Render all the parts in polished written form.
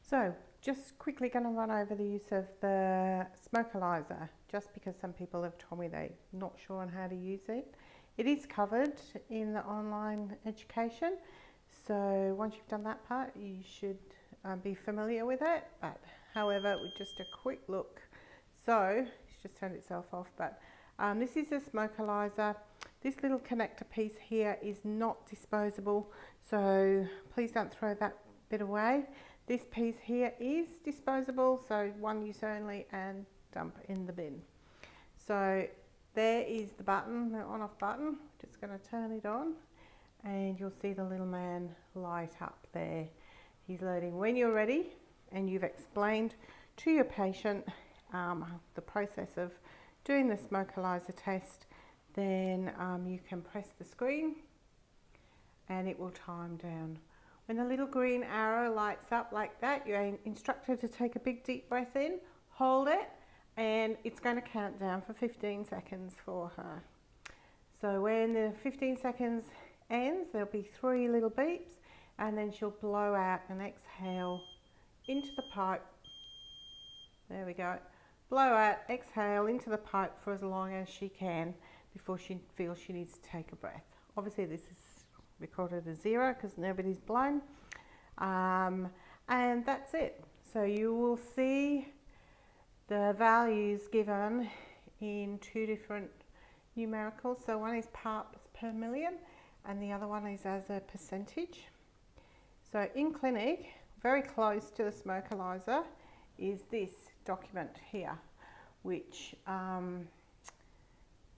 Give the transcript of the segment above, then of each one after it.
So just quickly going to run over the use of the smokealyzer, just because some people have told me they're not sure on how to use it. It is covered in the online education, so once you've done that part you should be familiar with it. But however, with just a quick look, so it's just turned itself off, but this is a smokealyzer. This little connector piece here is not disposable, so please don't throw that bit away. This piece here is disposable, so one use only, and dump in the bin. So there is the button, the on off button. Just going to turn it on and you'll see the little man light up there. He's loading. When you're ready and you've explained to your patient the process of doing the smokealyzer test, then you can press the screen and it will time down. When the little green arrow lights up like that, you're instructed to take a big deep breath in, hold it, and it's going to count down for 15 seconds for her. So when the 15 seconds ends, there'll be 3 little beeps, and then she'll blow out and exhale into the pipe. There we go. Blow out, exhale into the pipe for as long as she can before she feels she needs to take a breath. Obviously this is recorded as 0 because nobody's blown, and that's it. So you will see the values given in 2 different numericals. So one is parts per million and the other one is as a percentage. So in clinic, very close to the smokealyzer, is this document here, which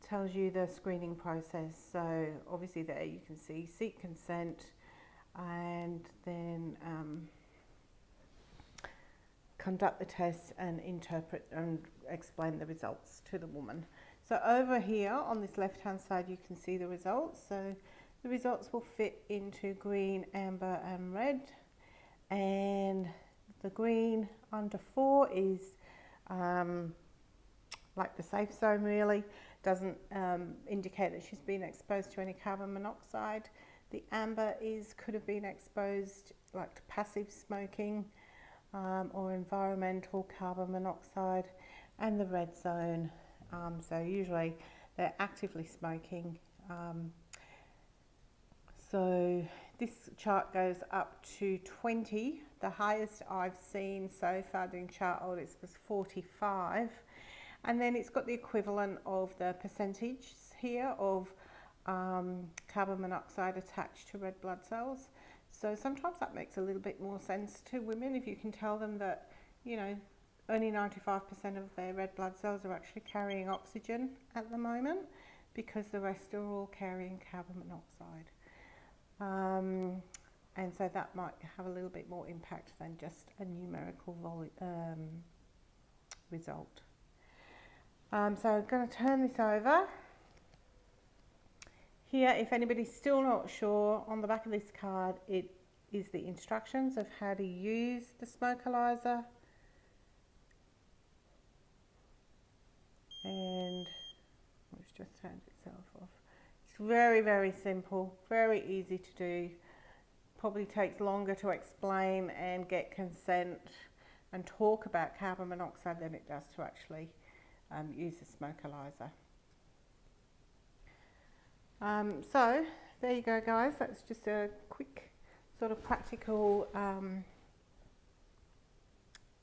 tells you the screening process. So obviously there you can see seek consent and then conduct the test and interpret and explain the results to the woman. So over here on this left hand side you can see the results. So the results will fit into green, amber and red, and the green under 4 is like the safe zone, really. Doesn't indicate that she's been exposed to any carbon monoxide. The amber could have been exposed like to passive smoking or environmental carbon monoxide, and the red zone, so usually they're actively smoking. So this chart goes up to 20. The highest I've seen so far doing chart audits was 45. And then it's got the equivalent of the percentages here of carbon monoxide attached to red blood cells. So sometimes that makes a little bit more sense to women if you can tell them that, you know, only 95% of their red blood cells are actually carrying oxygen at the moment, because the rest are all carrying carbon monoxide. And so that might have a little bit more impact than just a numerical result. So I'm going to turn this over. Here, if anybody's still not sure, on the back of this card it is the instructions of how to use the smokealyzer. And it's just turned itself off. It's very, very simple, very easy to do. Probably takes longer to explain and get consent and talk about carbon monoxide than it does to actually use the smokealyzer. So there you go, guys. That's just a quick sort of practical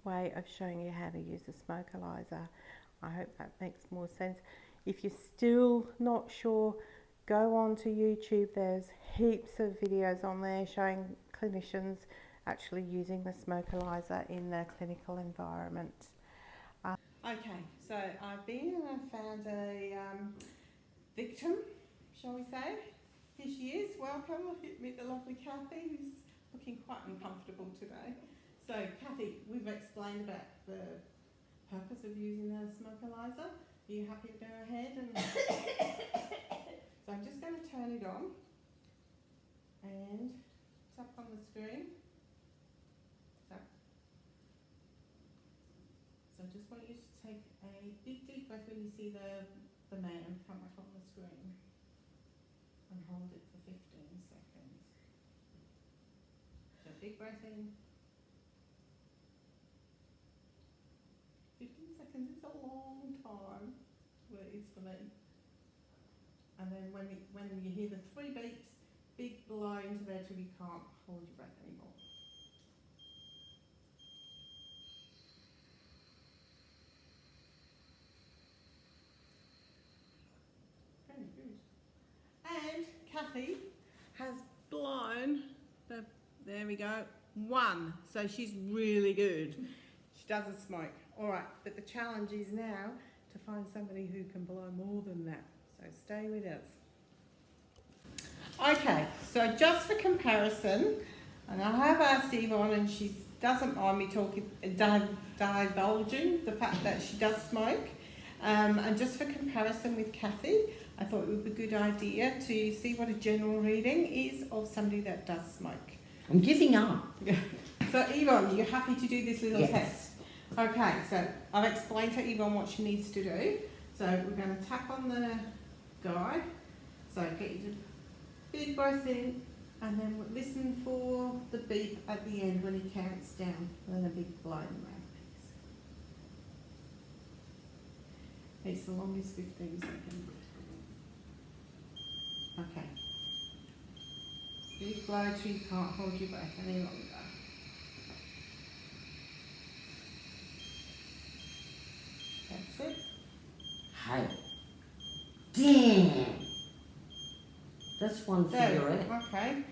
way of showing you how to use the smokealyzer. I hope that makes more sense. If you're still not sure, go on to YouTube. There's heaps of videos on there showing clinicians actually using the smokealyzer in their clinical environment. Okay, so I've been and I've found a victim, shall we say. Here she is. Welcome. Meet the lovely Kathy, who's looking quite uncomfortable today. So Kathy, we've explained about the purpose of using the smokealyzer. Are you happy to go ahead? And so I'm just going to turn it on and tap on the screen. So I just want you to take a big deep breath when you see the man come up on the screen, and hold it for 15 seconds. So big breath in, seconds is a long time. Well, it is for me. And then when you hear the 3 beeps, big blow into there till you can't hold your breath anymore. Very good. And Kathy has blown there we go, 1. So she's really good. She doesn't smoke. All right, but the challenge is now to find somebody who can blow more than that. So stay with us. Okay, so just for comparison, and I have asked Yvonne, and she doesn't mind me divulging the fact that she does smoke. And just for comparison with Kathy, I thought it would be a good idea to see what a general reading is of somebody that does smoke. I'm giving up. So Yvonne, you're happy to do this little Yes. test? Okay, so I've explained to Yvonne what she needs to do. So we're going to tap on the guide. So get you to big breath in, and then listen for the beep at the end when he counts down, and then a big blow in the mouthpiece. It's the longest 15 seconds. Okay. Big blow till you can't hold your breath any longer. That's it. Hey. Damn. That's one cigarette. Okay.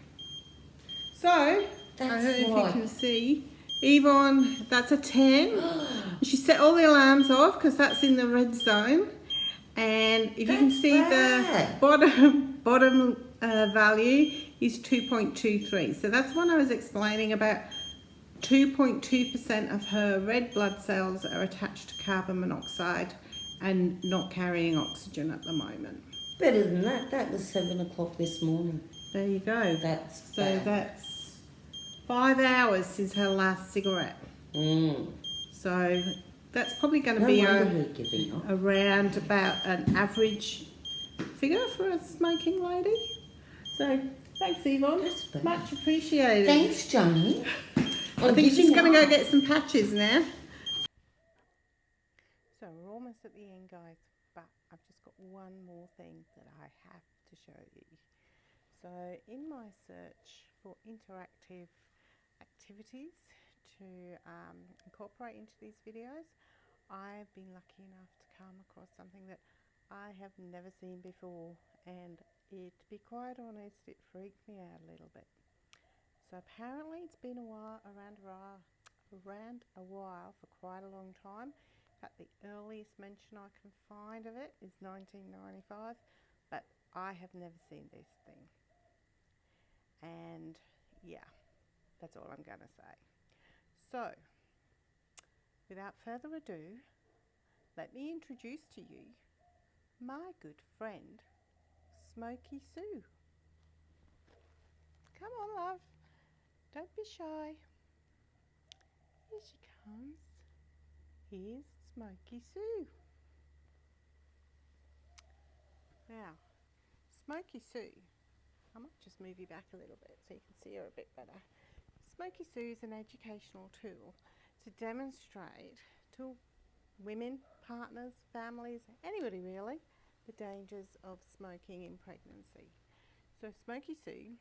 So, I don't know if you can see, Yvonne, that's a 10. She set all the alarms off because that's in the red zone. And if you can see the bottom value is 2.23. So that's what I was explaining about. 2.2% of her red blood cells are attached to carbon monoxide and not carrying oxygen at the moment. Better than that. That was 7 o'clock this morning. There you go. That's so bad. That's 5 hours since her last cigarette. So that's probably going to be around about an average figure for a smoking lady. So thanks, Yvonne. That's bad. Much appreciated. Thanks, Johnny. I think she's going to go get some patches now. So we're almost at the end, guys, but I've just got one more thing that I have to show you. So in my search for interactive activities to incorporate into these videos, I've been lucky enough to come across something that I have never seen before, and to be quite honest, it freaked me out a little bit. So apparently it's been around a while for quite a long time. In fact, the earliest mention I can find of it is 1995, but I have never seen this thing. And yeah, that's all I'm going to say. So, without further ado, let me introduce to you my good friend, Smoky Sue. Come on, love. Don't be shy. Here she comes. Here's Smoky Sue. Now, Smoky Sue, I might just move you back a little bit so you can see her a bit better. Smoky Sue is an educational tool to demonstrate to women, partners, families, anybody really, the dangers of smoking in pregnancy. So Smoky Sue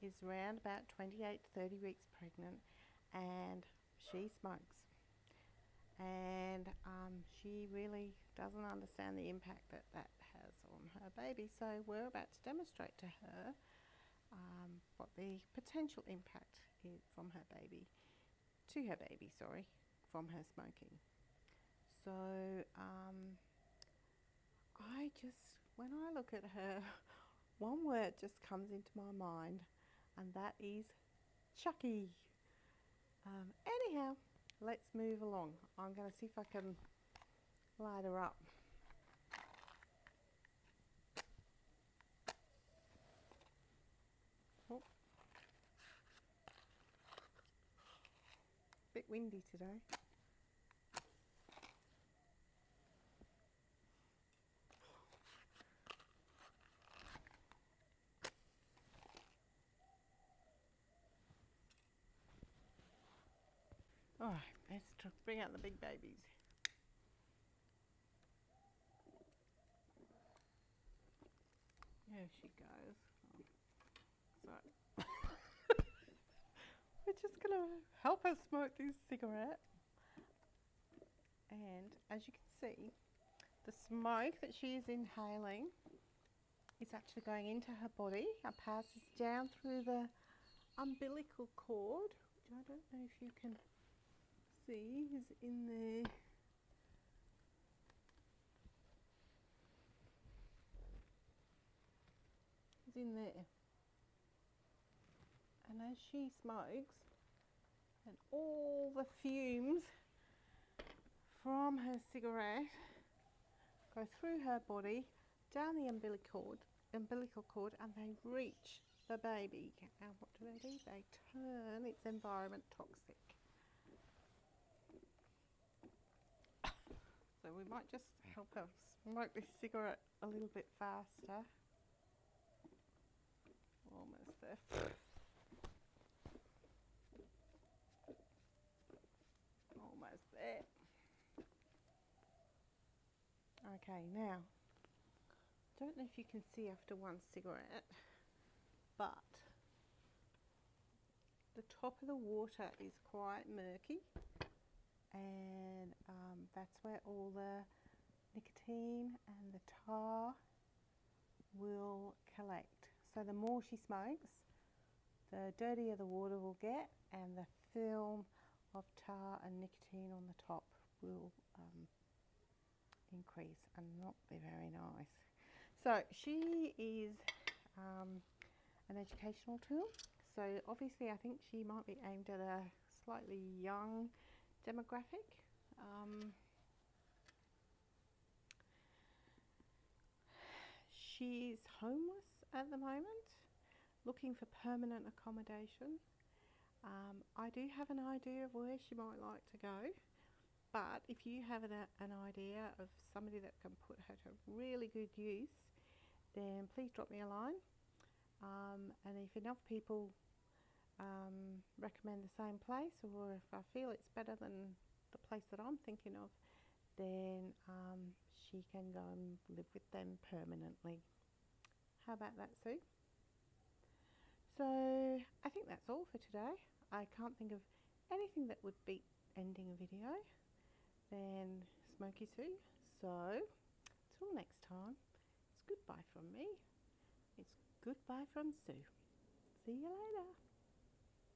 is around about 28 to 30 weeks pregnant, and she smokes. And she really doesn't understand the impact that has on her baby. So we're about to demonstrate to her what the potential impact is from her baby, from her smoking. So when I look at her, one word just comes into my mind, and that is Chucky. Anyhow, let's move along. I'm going to see if I can light her up. Oh. Bit windy today. Alright, let's bring out the big babies. There she goes. So we're just going to help her smoke this cigarette. And as you can see, the smoke that she is inhaling is actually going into her body and passes down through the umbilical cord, which I don't know if you can see is in there. Is in there. And as she smokes, and all the fumes from her cigarette go through her body, down the umbilical cord, and they reach the baby. And what do? They turn its environment toxic. So we might just help her smoke this cigarette a little bit faster. Almost there. Almost there. Okay, now, don't know if you can see after one cigarette, but the top of the water is quite murky, and that's where all the nicotine and the tar will collect. So the more she smokes, the dirtier the water will get, and the film of tar and nicotine on the top will increase and not be very nice. So she is an educational tool. So obviously I think she might be aimed at a slightly young demographic. She's homeless at the moment, looking for permanent accommodation. I do have an idea of where she might like to go, but if you have an idea of somebody that can put her to really good use, then please drop me a line. And if enough people recommend the same place, or if I feel it's better than the place that I'm thinking of, then she can go and live with them permanently. How about that, Sue? So I think that's all for today. I can't think of anything that would beat ending a video than Smoky Sue. So till next time, it's goodbye from me. It's goodbye from Sue. See you later.